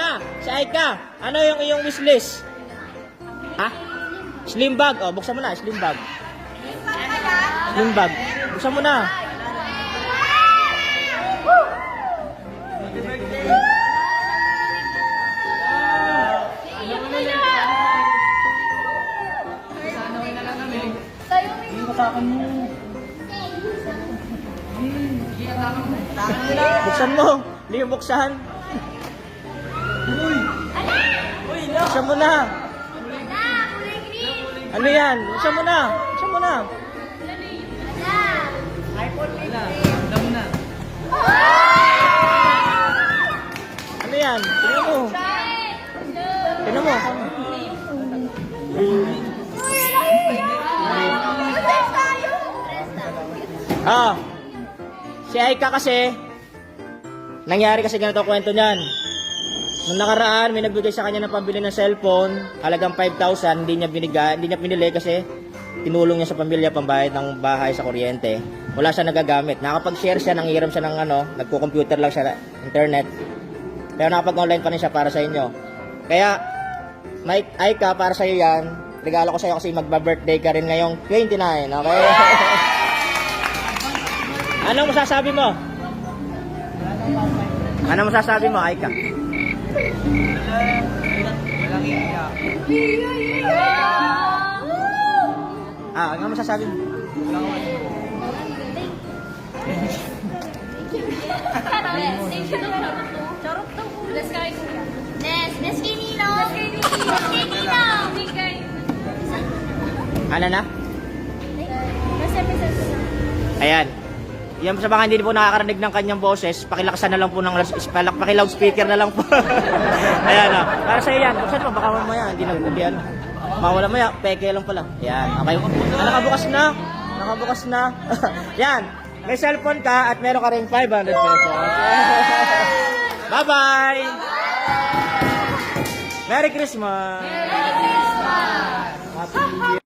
Aika, si Aika, ano yung iyong wishlist? Ha? Slim bag. Oh, buksan mo na, slim bag. Slim bag. Buksan mo na. Buksan mo. Hindi mo buksan. Buksan mo na. Ano yan? Buksan mo na. Buksan mo na. Ano yan? Tingnan mo. Tingnan mo. Ah, si Aika kasi, nangyari kasi ganito kwento niyan. Nung nakaraan, may nagbigay sa kanya ng pambili ng cellphone, halagang 5,000, hindi niya pinili kasi tinulong niya sa pamilya pambayad ng bahay sa kuryente. Wala siya nagagamit. Nakapag-share siya, nanghiram siya ng nagko-computer lang siya, internet. Pero nakapag-online pa rin siya para sa inyo. Kaya, Mike, Aika, para sa iyo yan. Regalo ko sa iyo kasi magba-birthday ka rin ngayong 29, okay? Anong masasabi mo? Anong masasabi mo, Aika? Walang iiyak. Ano masasabi mo? Ano na? Ayan. Yan sa mga hindi po nakakarinig ng kanyang boses, pakilakasan na lang po ng paki-loudspeaker na lang po. Ayan o. Para sa yan. Buksan mo, baka mamaya hindi ano. Mawala maya, peke lang pala. Yan. Okay. Nakabukas na. Nakabukas na. Yan. May cellphone ka at meron ka rin 500 pesos. Bye-bye! Merry Christmas! Happy New Year!